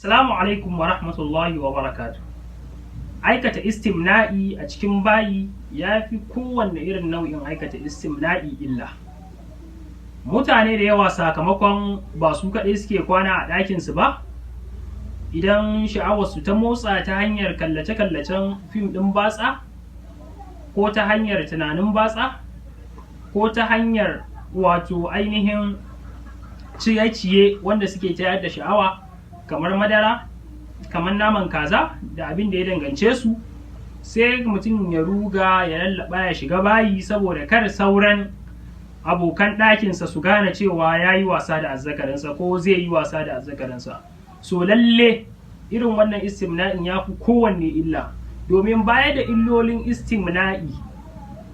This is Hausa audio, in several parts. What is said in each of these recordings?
Assalamu alaikum wa rahmatullahi wa barakatuh. Aikata istimna'i a cikin bayi ya fi kowanne irin nau'in aikata istimna'i illa. Mutane da yawa sakamakon ba su kaɗai suke kwana a ɗakinsu ba, idan sha'awarsu ta motsa ta hanyar kallace-kallacen fim ɗin batsa, ko ta hanyar tunanin batsa, ko ta hanyar ainihin ciye-ciye wanda suke tayar da sha'awa, kamar madara, kamar naman kaza da abin da ya dangance su, sai mutum ya ruga ya lallaba ya shiga bayi saboda kar sauran abokan ɗakinsa su gane cewa ya yi wasa da azzakarinsa ko zai yi wasa da azzakarinsa. So lalle irin wannan istimna'in ya fi kowanne illa, domin baya da illolin istimna'i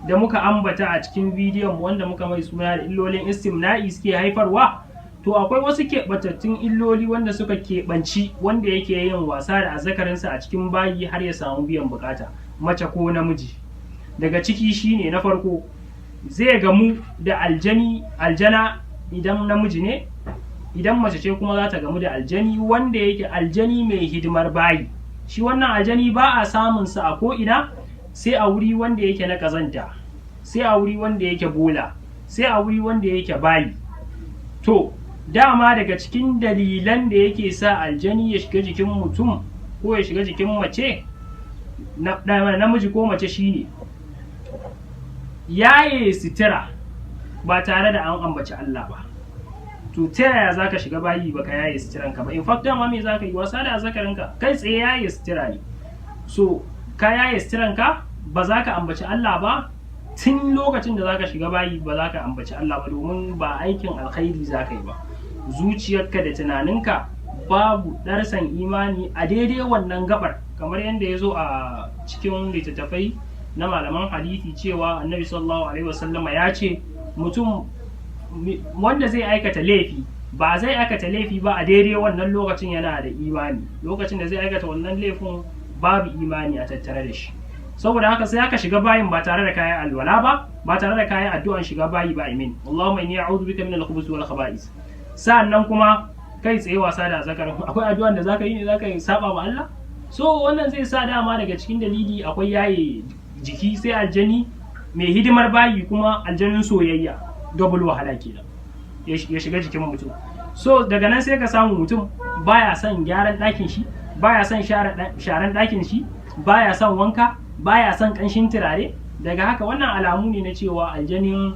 da muka ambata a cikin bidiyon wanda muka mai suna da illolin istimna'i suke haifarwa, to akwai wasu keɓantattun illoli wanda suka keɓanci wanda yake yin wasa da azzakarinsa a cikin bayi har ya samu biyan bukata, mace ko namiji. Daga ciki shine na farko, zai gamu da aljana idan namiji ne, idan mace ce kuma za ta gamu da aljani wanda yake aljani mai hidimar bayi. Shi wannan aljani ba a samunsa a ko'ina, sai a wuri wanda yake na ƙazanta, sai a wuri wanda yake bola, sai a wuri wanda yake bayi. To dama daga cikin dalilan da yake sa aljani ya shiga jikin mutum ko ya shiga jikin mace, namiji ko mace, shine yaye sitira ba tare da an ambaci Allah ba. To ta yaya za ka shiga bayi baka yaye sitiranka ba? In fact dama me za ka yi? Wasa da azzakarinka, kai tsaye yaye sitira ne. So ka yaye sitiranka, ba za ka ambaci Allah ba, tun lokacin da za ka shiga bayi ba za ka ambaci Allah ba, domin ba aikin alkhairi za ka yi ba. Zuciyarka da tunaninka babu ɗarsan imani a daidai wannan gabar, kamar yadda ya zo a cikin littattafai na malaman hadisi cewa annabi sallallahu alaihi wasallama ya ce mutum wanda zai aikata laifi ba zai aikata laifi ba a daidai wannan lokacin yana da imani, lokacin da zai aikata wannan laifin babu imani a tattare da shi. Saboda haka sai aka shiga bayin ba tare da kayan alwala ba tare da kayan addu'an shiga bayi ba. Amin. Allahumma inni a'udhu bika min al-khubuthi wal khaba'is. Sa'annan kuma kai tsaye wasa da zakarin, akwai addu'an da zaka yi ne zaka yi saba wa Allah? So wannan zai sa dama daga cikin dalili akwai yaye jiki, sai aljani mai hidimar bayi kuma aljanin soyayya, double wahala kenan ya shiga jikin mutum. So daga nan sai ka samu mutum baya son gyaran ɗakin shi, baya son sharan ɗakin shi, baya son wanka, baya son ƙanshin turare. Daga haka wannan alamu ne na cewa aljanin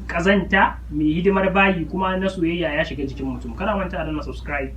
ƙazanta mai hidimar bayi kuma na soyayya ya shiga jikin mutum. Kana manta da na subscribe.